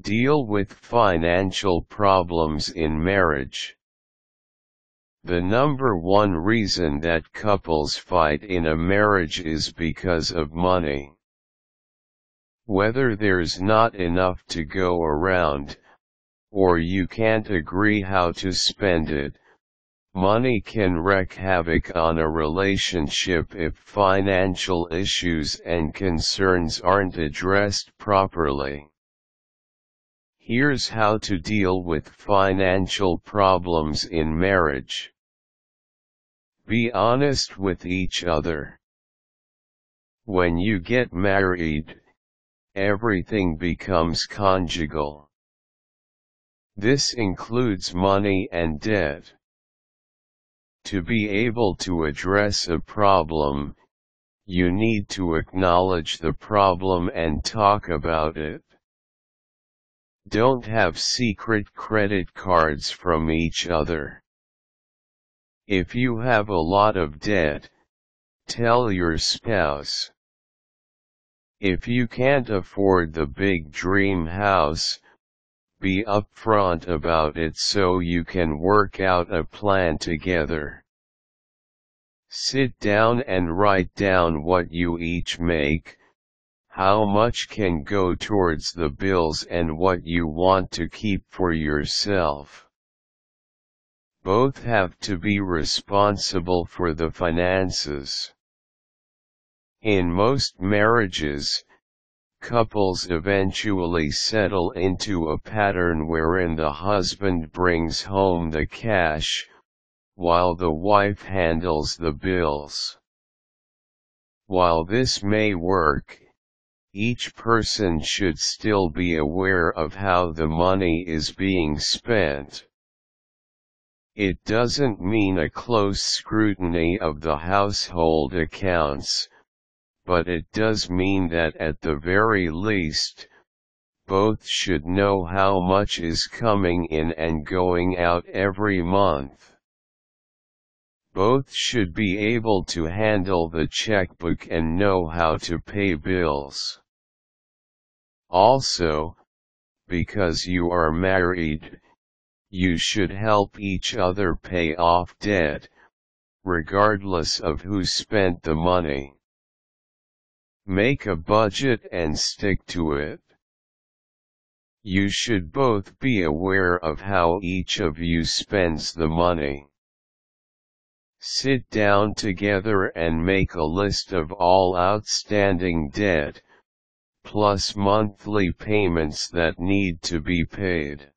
Deal with financial problems in marriage. The number one reason that couples fight in a marriage is because of money. Whether there's not enough to go around, or you can't agree how to spend it, money can wreak havoc on a relationship if financial issues and concerns aren't addressed properly. Here's how to deal with financial problems in marriage. Be honest with each other. When you get married, everything becomes conjugal. This includes money and debt. To be able to address a problem, you need to acknowledge the problem and talk about it. Don't have secret credit cards from each other. If you have a lot of debt, tell your spouse. If you can't afford the big dream house, be upfront about it so you can work out a plan together. Sit down and write down what you each make, how much can go towards the bills and what you want to keep for yourself. Both have to be responsible for the finances. In most marriages, couples eventually settle into a pattern wherein the husband brings home the cash, while the wife handles the bills. While this may work, each person should still be aware of how the money is being spent. It doesn't mean a close scrutiny of the household accounts, but it does mean that at the very least, both should know how much is coming in and going out every month. Both should be able to handle the checkbook and know how to pay bills. Also, because you are married, you should help each other pay off debt, regardless of who spent the money. Make a budget and stick to it. You should both be aware of how each of you spends the money. Sit down together and make a list of all outstanding debt, plus monthly payments that need to be paid.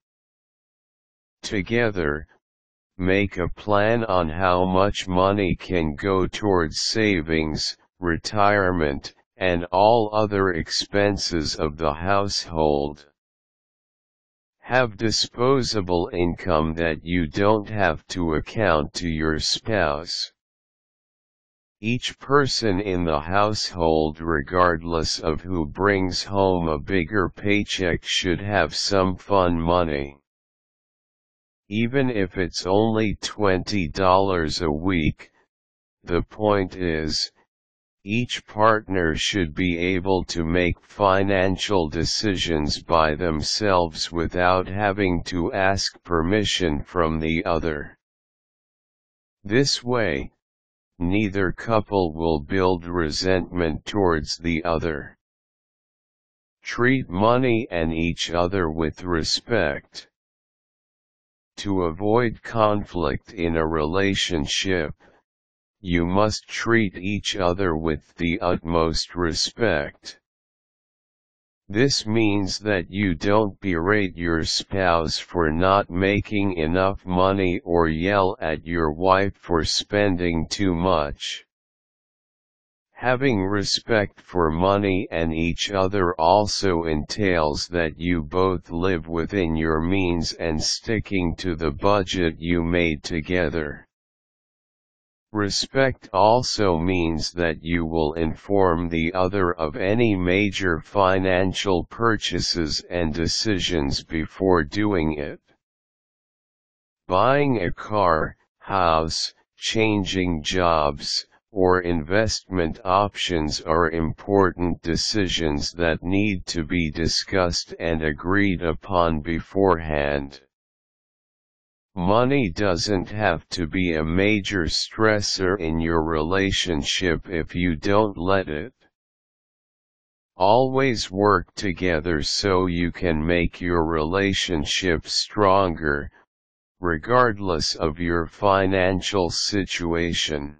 Together, make a plan on how much money can go towards savings, retirement, and all other expenses of the household. Have disposable income that you don't have to account to your spouse. Each person in the household, regardless of who brings home a bigger paycheck, should have some fun money. Even if it's only $20 a week, the point is, each partner should be able to make financial decisions by themselves without having to ask permission from the other. This way, neither couple will build resentment towards the other. Treat money and each other with respect. To avoid conflict in a relationship, you must treat each other with the utmost respect. This means that you don't berate your spouse for not making enough money or yell at your wife for spending too much. Having respect for money and each other also entails that you both live within your means and sticking to the budget you made together. Respect also means that you will inform the other of any major financial purchases and decisions before doing it. Buying a car, house, changing jobs, or investment options are important decisions that need to be discussed and agreed upon beforehand. Money doesn't have to be a major stressor in your relationship if you don't let it. Always work together so you can make your relationship stronger, regardless of your financial situation.